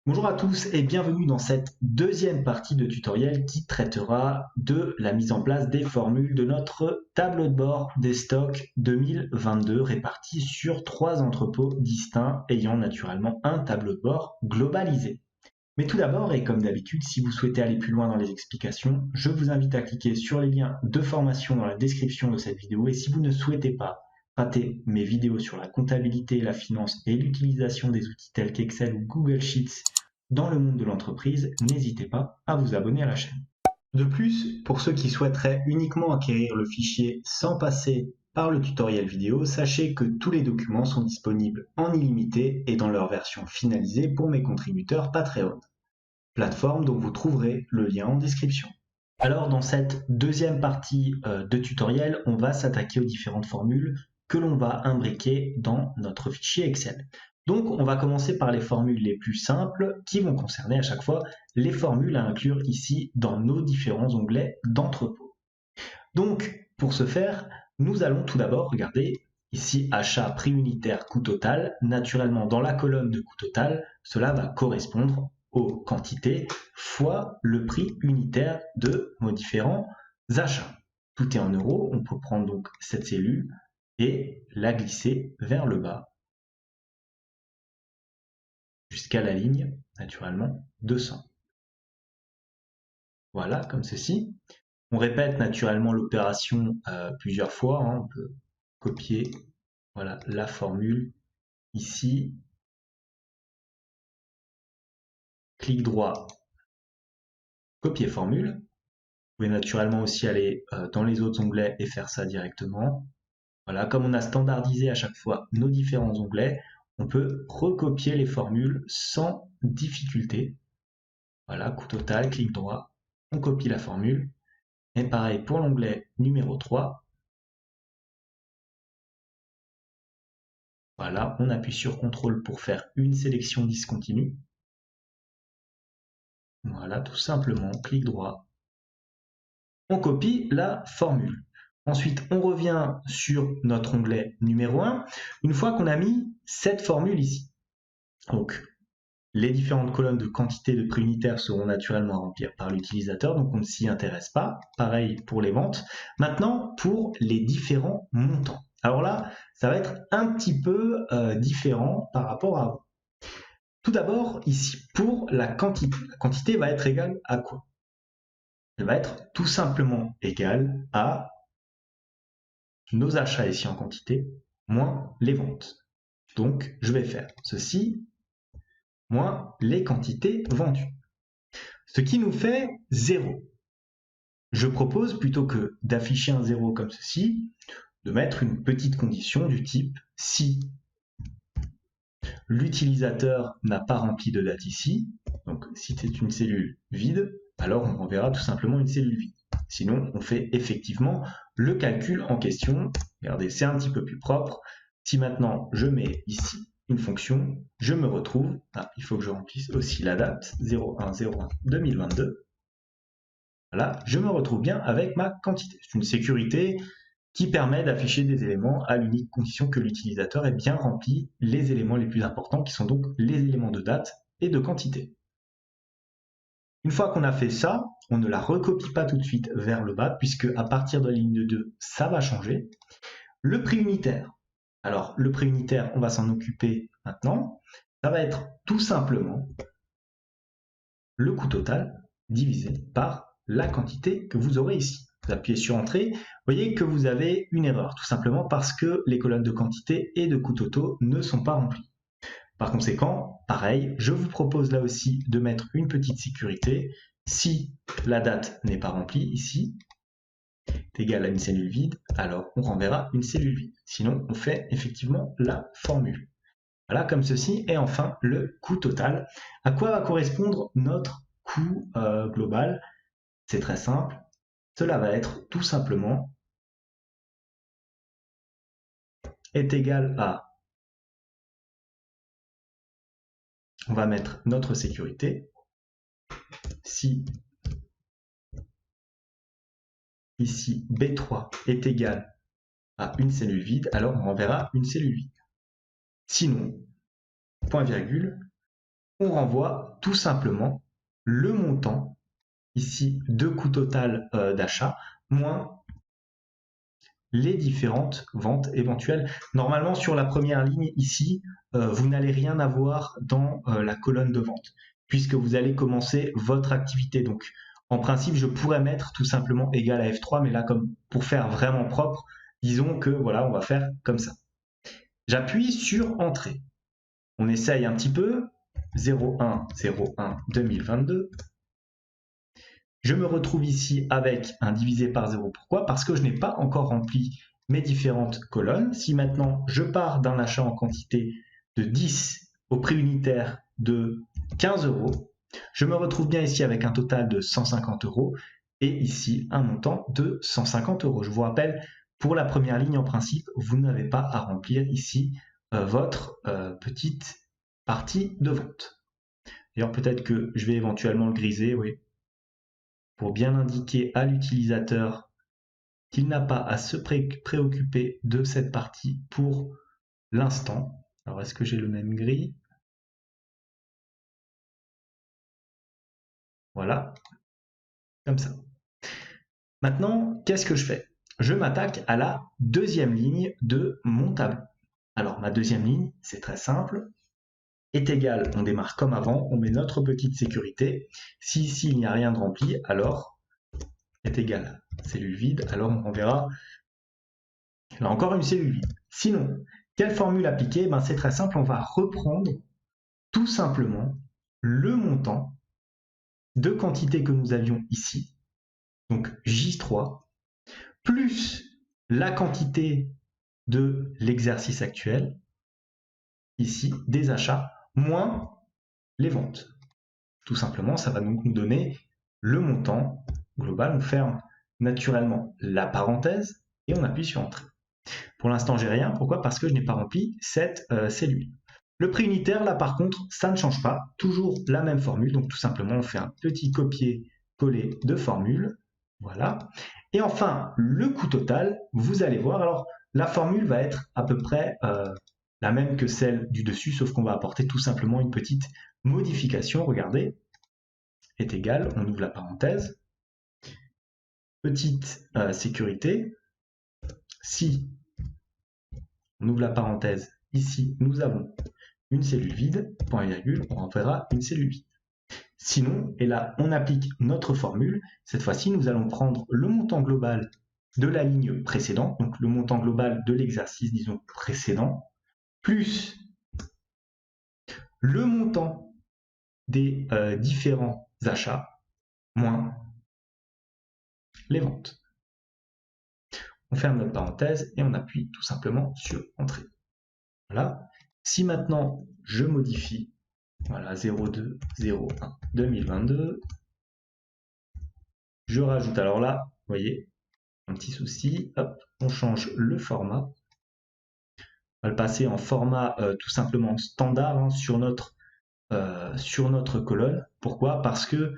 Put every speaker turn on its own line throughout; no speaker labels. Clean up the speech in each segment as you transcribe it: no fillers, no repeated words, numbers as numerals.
Bonjour à tous et bienvenue dans cette deuxième partie de tutoriel qui traitera de la mise en place des formules de notre tableau de bord des stocks 2022 répartis sur 3 entrepôts distincts ayant naturellement un tableau de bord globalisé. Mais tout d'abord, et comme d'habitude, si vous souhaitez aller plus loin dans les explications, je vous invite à cliquer sur les liens de formation dans la description de cette vidéo. Et si vous ne souhaitez pas rater mes vidéos sur la comptabilité, la finance et l'utilisation des outils tels qu'Excel ou Google Sheets dans le monde de l'entreprise, n'hésitez pas à vous abonner à la chaîne. De plus, pour ceux qui souhaiteraient uniquement acquérir le fichier sans passer par le tutoriel vidéo, sachez que tous les documents sont disponibles en illimité et dans leur version finalisée pour mes contributeurs Patreon, plateforme dont vous trouverez le lien en description. Alors dans cette deuxième partie de tutoriel, on va s'attaquer aux différentes formules que l'on va imbriquer dans notre fichier Excel. Donc on va commencer par les formules les plus simples qui vont concerner à chaque fois les formules à inclure ici dans nos différents onglets d'entrepôt. Donc pour ce faire, nous allons tout d'abord regarder ici achat, prix unitaire, coût total. Naturellement dans la colonne de coût total, cela va correspondre aux quantités fois le prix unitaire de nos différents achats. Tout est en euros, on peut prendre donc cette cellule et la glisser vers le bas jusqu'à la ligne, naturellement, 200. Voilà, comme ceci. On répète naturellement l'opération plusieurs fois, hein. On peut copier voilà, la formule ici, clic droit, copier formule. Vous pouvez naturellement aussi aller dans les autres onglets et faire ça directement. Voilà, comme on a standardisé à chaque fois nos différents onglets, on peut recopier les formules sans difficulté. Voilà, coût total, clic droit, on copie la formule. Et pareil pour l'onglet numéro 3. Voilà, on appuie sur CTRL pour faire une sélection discontinue. Voilà, tout simplement, clic droit. On copie la formule. Ensuite, on revient sur notre onglet numéro 1, une fois qu'on a mis cette formule ici. Donc, les différentes colonnes de quantité de prix unitaire seront naturellement à remplir par l'utilisateur, donc on ne s'y intéresse pas. Pareil pour les ventes. Maintenant, pour les différents montants. Alors là, ça va être un petit peu différent par rapport à vous. Tout d'abord, ici, pour la quantité va être égale à quoi? Elle va être tout simplement égale à nos achats ici en quantité, moins les ventes. Donc, je vais faire ceci, moins les quantités vendues. Ce qui nous fait 0. Je propose, plutôt que d'afficher un 0 comme ceci, de mettre une petite condition du type si l'utilisateur n'a pas rempli de date ici, donc si c'est une cellule vide, alors on renverra tout simplement une cellule vide. Sinon, on fait effectivement le calcul en question. Regardez, c'est un petit peu plus propre. Si maintenant je mets ici une fonction, je me retrouve, il faut que je remplisse aussi la date, 01/01/2022. Voilà, je me retrouve bien avec ma quantité. C'est une sécurité qui permet d'afficher des éléments à l'unique condition que l'utilisateur ait bien rempli les éléments les plus importants, qui sont donc les éléments de date et de quantité. Une fois qu'on a fait ça, on ne la recopie pas tout de suite vers le bas, puisque à partir de la ligne 2, ça va changer. Le prix unitaire. Alors, le prix unitaire, on va s'en occuper maintenant. Ça va être tout simplement le coût total divisé par la quantité que vous aurez ici. Vous appuyez sur Entrée, vous voyez que vous avez une erreur, tout simplement parce que les colonnes de quantité et de coût totaux ne sont pas remplies. Par conséquent, pareil, je vous propose là aussi de mettre une petite sécurité. Si la date n'est pas remplie ici, est égale à une cellule vide, alors on renverra une cellule vide. Sinon, on fait effectivement la formule. Voilà, comme ceci. Et enfin, le coût total. À quoi va correspondre notre coût global? C'est très simple. Cela va être tout simplement est égal à, on va mettre notre sécurité, si ici B3 est égal à une cellule vide, alors on renverra une cellule vide. Sinon, point virgule, on renvoie tout simplement le montant, ici, de coût total d'achat, moins les différentes ventes éventuelles. Normalement, sur la première ligne ici, vous n'allez rien avoir dans la colonne de vente, puisque vous allez commencer votre activité. Donc, en principe, je pourrais mettre tout simplement égal à F3, mais là, comme pour faire vraiment propre, disons que voilà, on va faire comme ça. J'appuie sur Entrée. On essaye un petit peu. 01/01/2022. Je me retrouve ici avec un divisé par 0. Pourquoi? Parce que je n'ai pas encore rempli mes différentes colonnes. Si maintenant je pars d'un achat en quantité de 10 au prix unitaire de 15 €, je me retrouve bien ici avec un total de 150 € et ici un montant de 150 €. Je vous rappelle, pour la première ligne en principe, vous n'avez pas à remplir ici votre petite partie de vente. D'ailleurs, peut-être que je vais éventuellement le griser, oui, pour bien indiquer à l'utilisateur qu'il n'a pas à se préoccuper de cette partie pour l'instant. Alors, est-ce que j'ai le même gris? Voilà, comme ça. Maintenant, qu'est-ce que je fais? Je m'attaque à la deuxième ligne de mon tableau. Alors, ma deuxième ligne, c'est très simple. Est égal, on démarre comme avant, on met notre petite sécurité. Si ici, il n'y a rien de rempli, alors est égal à cellule vide, alors on renverra là encore une cellule vide. Sinon, quelle formule appliquer? C'est très simple, on va reprendre tout simplement le montant de quantité que nous avions ici, donc J3, plus la quantité de l'exercice actuel, ici, des achats, moins les ventes. Tout simplement, ça va donc nous donner le montant global. On ferme naturellement la parenthèse et on appuie sur Entrée. Pour l'instant, j'ai rien. Pourquoi? Parce que je n'ai pas rempli cette cellule. Le prix unitaire, là par contre, ça ne change pas. Toujours la même formule. Donc tout simplement, on fait un petit copier-coller de formule. Voilà. Et enfin, le coût total, vous allez voir. Alors, la formule va être à peu près la même que celle du dessus, sauf qu'on va apporter tout simplement une petite modification. Regardez, est égal, on ouvre la parenthèse. Petite sécurité. Si on ouvre la parenthèse, ici, nous avons une cellule vide, point virgule, on renverra une cellule vide. Sinon, et là, on applique notre formule. Cette fois-ci, nous allons prendre le montant global de la ligne précédente, donc le montant global de l'exercice, disons, précédent, plus le montant des différents achats, moins les ventes. On ferme notre parenthèse et on appuie tout simplement sur Entrée. Voilà. Si maintenant, je modifie, voilà, 02/01/2022, je rajoute, alors là, vous voyez, un petit souci, hop, on change le format. On va le passer en format tout simplement standard hein, sur notre colonne. Pourquoi? Parce que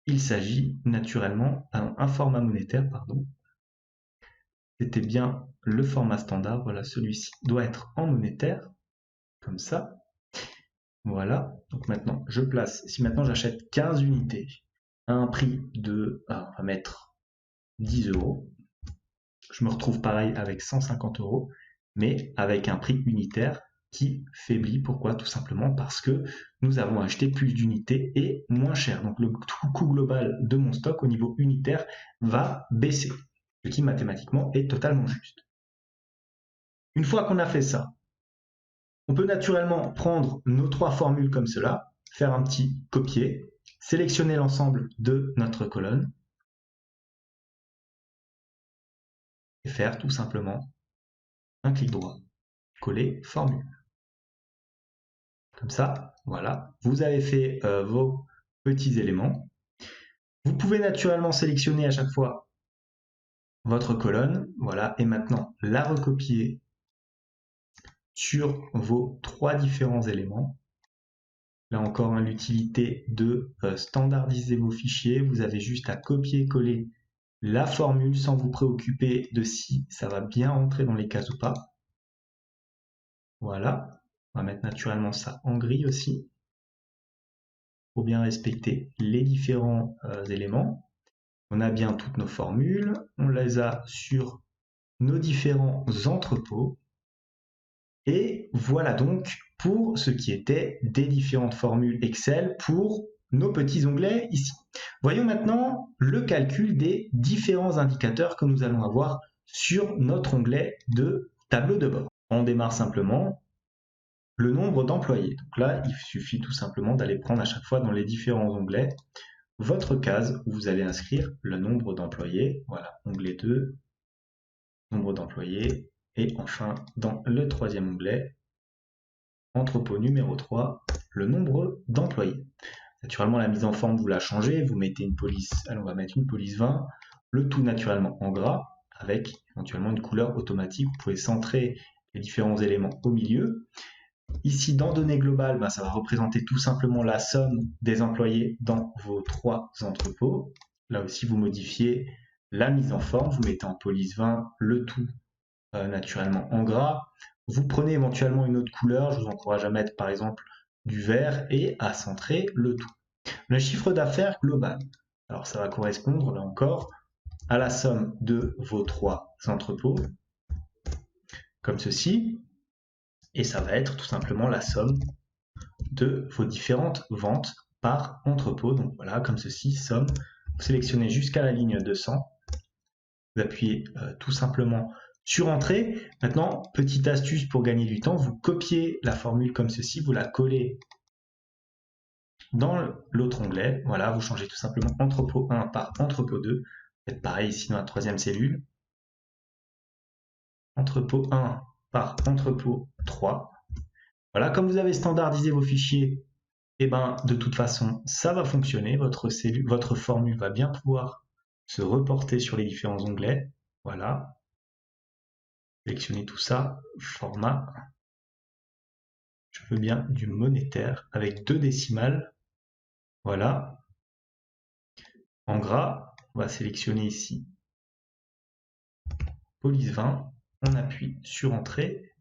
il s'agit naturellement d'un format monétaire, pardon. C'était bien le format standard, voilà, celui-ci doit être en monétaire, comme ça. Voilà, donc maintenant je place, si maintenant j'achète 15 unités à un prix de, on va mettre 10 €, je me retrouve pareil avec 150 €, mais avec un prix unitaire qui faiblit. Pourquoi? Tout simplement parce que nous avons acheté plus d'unités et moins cher. Donc le coût global de mon stock au niveau unitaire va baisser, ce qui mathématiquement est totalement juste. Une fois qu'on a fait ça, on peut naturellement prendre nos trois formules comme cela, faire un petit copier, sélectionner l'ensemble de notre colonne et faire tout simplement un clic droit, coller formule. Comme ça, voilà, vous avez fait vos petits éléments. Vous pouvez naturellement sélectionner à chaque fois votre colonne, voilà, et maintenant la recopier sur vos trois différents éléments. Là encore, l'utilité de standardiser vos fichiers. Vous avez juste à copier-coller la formule sans vous préoccuper de si ça va bien rentrer dans les cases ou pas. Voilà. On va mettre naturellement ça en gris aussi, pour bien respecter les différents éléments. On a bien toutes nos formules, on les a sur nos différents entrepôts. Et voilà donc pour ce qui était des différentes formules Excel pour nos petits onglets ici. Voyons maintenant le calcul des différents indicateurs que nous allons avoir sur notre onglet de tableau de bord. On démarre simplement le nombre d'employés. Donc là, il suffit tout simplement d'aller prendre à chaque fois dans les différents onglets votre case où vous allez inscrire le nombre d'employés. Voilà, onglet 2, nombre d'employés. Et enfin, dans le troisième onglet, entrepôt numéro 3, le nombre d'employés. Naturellement, la mise en forme, vous la changez, vous mettez une police, allez, on va mettre une police 20, le tout naturellement en gras, avec éventuellement une couleur automatique. Vous pouvez centrer les différents éléments au milieu. Ici, dans données globales, ça va représenter tout simplement la somme des employés dans vos 3 entrepôts. Là aussi, vous modifiez la mise en forme, vous mettez en police 20, le tout naturellement en gras. Vous prenez éventuellement une autre couleur, je vous encourage à mettre par exemple du vert et à centrer le tout. Le chiffre d'affaires global, alors ça va correspondre là encore à la somme de vos 3 entrepôts, comme ceci, et ça va être tout simplement la somme de vos différentes ventes par entrepôt. Donc voilà, comme ceci, somme, vous sélectionnez jusqu'à la ligne 200, vous appuyez tout simplement sur Entrée. Maintenant, petite astuce pour gagner du temps, vous copiez la formule comme ceci, vous la collez dans l'autre onglet. Voilà, vous changez tout simplement entrepôt 1 par entrepôt 2. Faites pareil ici dans la troisième cellule. Entrepôt 1 par entrepôt 3. Voilà, comme vous avez standardisé vos fichiers, et de toute façon, ça va fonctionner. Votre formule va bien pouvoir se reporter sur les différents onglets. Voilà. Sélectionnez tout ça, format. Je veux bien du monétaire avec 2 décimales. Voilà. En gras, on va sélectionner ici police 20. On appuie sur Entrée.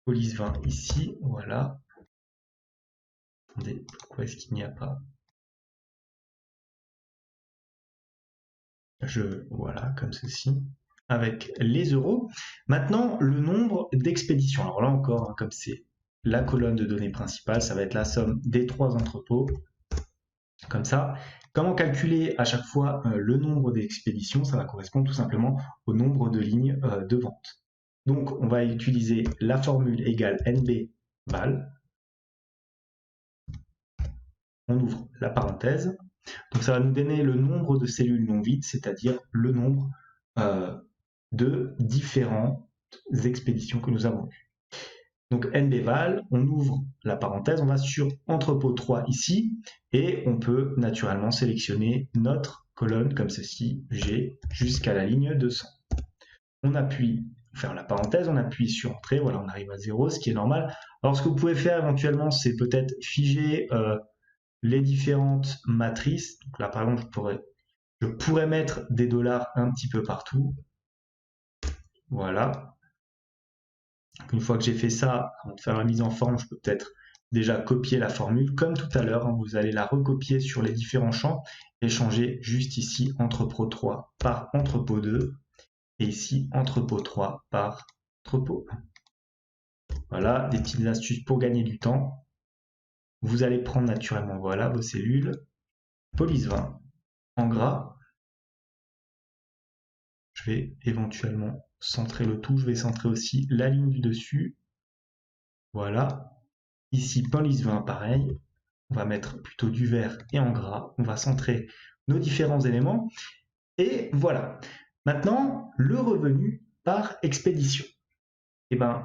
Police 20 ici. Voilà. Attendez, pourquoi est-ce qu'il n'y a pas? Voilà, comme ceci. Avec les euros. Maintenant, le nombre d'expéditions. Alors là encore, comme c'est la colonne de données principale, ça va être la somme des 3 entrepôts. Comme ça. Comment calculer à chaque fois le nombre d'expéditions? Ça va correspondre tout simplement au nombre de lignes de vente. Donc, on va utiliser la formule égale NB val. On ouvre la parenthèse. Donc, ça va nous donner le nombre de cellules non vides, c'est-à-dire le nombre de différentes expéditions que nous avons eues. Donc NBval, on ouvre la parenthèse, on va sur entrepôt 3 ici, et on peut naturellement sélectionner notre colonne comme ceci, G, jusqu'à la ligne 200. On appuie, ferme la parenthèse, on appuie sur Entrée, voilà, on arrive à 0, ce qui est normal. Alors ce que vous pouvez faire éventuellement, c'est peut-être figer les différentes matrices. Donc là, par exemple, je pourrais mettre des dollars un petit peu partout. Voilà. Une fois que j'ai fait ça, avant de faire la mise en forme, je peux peut-être déjà copier la formule. Comme tout à l'heure, vous allez la recopier sur les différents champs et changer juste ici entrepôt 3 par entrepôt 2 et ici entrepôt 3 par entrepôt 1. Voilà, des petites astuces pour gagner du temps. Vous allez prendre naturellement voilà, vos cellules, police 20 en gras. Je vais éventuellement centrer le tout. Je vais centrer aussi la ligne du dessus. Voilà. Ici, police 20, pareil. On va mettre plutôt du vert et en gras. On va centrer nos différents éléments. Et voilà. Maintenant, le revenu par expédition.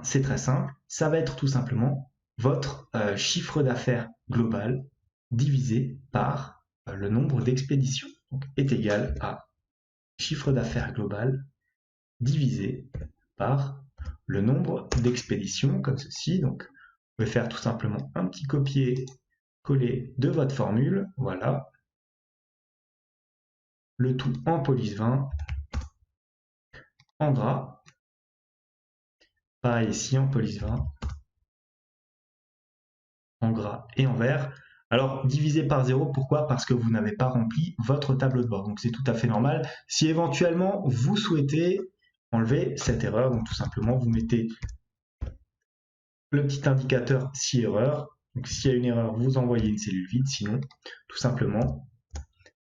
C'est très simple. Ça va être tout simplement votre chiffre d'affaires global divisé par le nombre d'expéditions. Donc, est égal à chiffre d'affaires global divisé par le nombre d'expéditions, comme ceci. Donc, vous pouvez faire tout simplement un petit copier-coller de votre formule. Voilà. Le tout en police 20, en gras. Pareil ici en police 20, en gras et en vert. Alors, divisé par 0, pourquoi? Parce que vous n'avez pas rempli votre tableau de bord. Donc, c'est tout à fait normal. Si éventuellement, vous souhaitez enlever cette erreur, donc tout simplement, vous mettez le petit indicateur si erreur. Donc, s'il y a une erreur, vous envoyez une cellule vide. Sinon, tout simplement,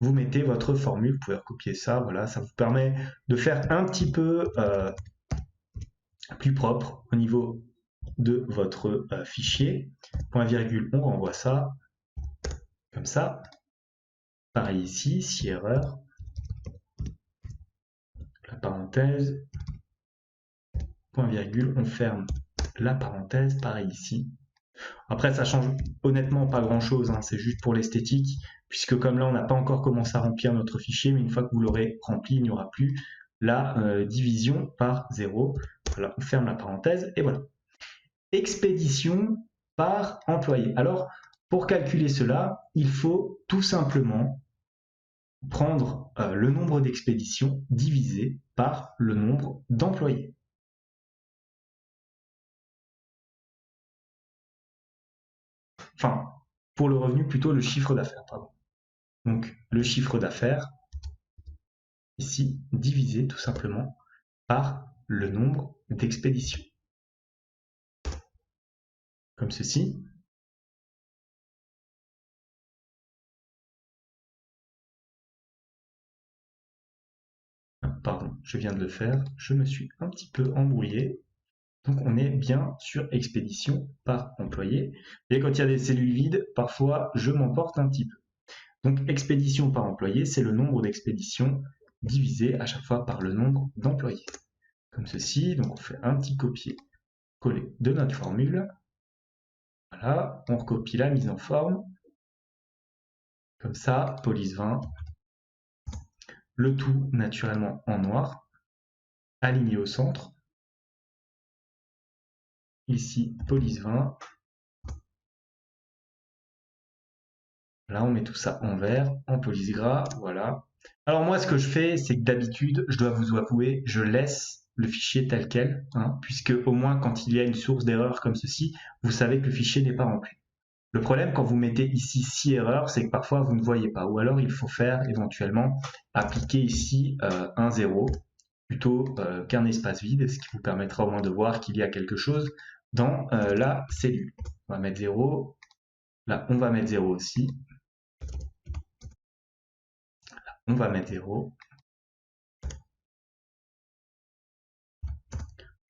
vous mettez votre formule. Vous pouvez recopier ça. Voilà, ça vous permet de faire un petit peu plus propre au niveau de votre fichier. Point virgule, on renvoie ça comme ça. Pareil ici, si erreur, la parenthèse, point virgule, on ferme la parenthèse, pareil ici. Après, ça change honnêtement pas grand chose, hein, c'est juste pour l'esthétique, puisque comme là, on n'a pas encore commencé à remplir notre fichier, mais une fois que vous l'aurez rempli, il n'y aura plus la division par 0. Voilà, on ferme la parenthèse, et voilà. Expédition par employé. Alors, pour calculer cela, il faut tout simplement prendre le nombre d'expéditions divisé par le nombre d'employés. Enfin, pour le revenu, plutôt le chiffre d'affaires, pardon. Donc, le chiffre d'affaires, ici, divisé tout simplement par le nombre d'expéditions. Comme ceci. Pardon, je viens de le faire, je me suis un petit peu embrouillé. Donc on est bien sur expédition par employé. Et quand il y a des cellules vides, parfois je m'emporte un petit peu. Donc expédition par employé, c'est le nombre d'expéditions divisé à chaque fois par le nombre d'employés. Comme ceci, donc on fait un petit copier-coller de notre formule. Voilà, on recopie la mise en forme. Comme ça, police 20. Le tout naturellement en noir, aligné au centre. Ici, police 20. Là, on met tout ça en vert, en police gras, voilà. Alors moi, ce que je fais, c'est que d'habitude, je dois vous avouer, je laisse le fichier tel quel, hein, puisque au moins quand il y a une source d'erreur comme ceci, vous savez que le fichier n'est pas rempli. Le problème quand vous mettez ici 6 erreurs, c'est que parfois vous ne voyez pas, ou alors il faut faire éventuellement appliquer ici un 0 plutôt qu'un espace vide, ce qui vous permettra au moins de voir qu'il y a quelque chose dans la cellule. On va mettre 0, là on va mettre 0 aussi. On va mettre 0.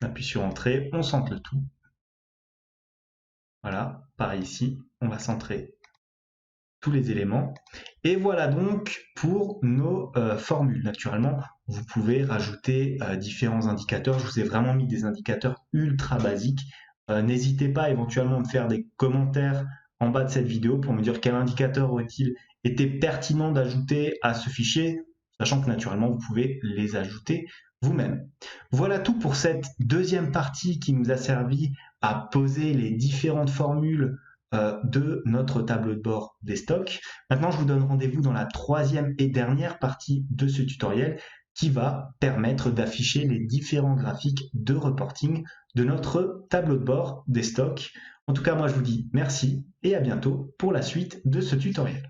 On appuie sur Entrée, on centre le tout. Voilà, pareil ici, on va centrer tous les éléments. Et voilà donc pour nos formules. Naturellement, vous pouvez rajouter différents indicateurs. Je vous ai vraiment mis des indicateurs ultra basiques. N'hésitez pas éventuellement à me faire des commentaires en bas de cette vidéo pour me dire quel indicateur aurait-il été pertinent d'ajouter à ce fichier, sachant que naturellement, vous pouvez les ajouter vous-même. Voilà tout pour cette deuxième partie qui nous a servi à poser les différentes formules de notre tableau de bord des stocks. Maintenant, je vous donne rendez-vous dans la troisième et dernière partie de ce tutoriel qui va permettre d'afficher les différents graphiques de reporting de notre tableau de bord des stocks. En tout cas, moi, je vous dis merci et à bientôt pour la suite de ce tutoriel.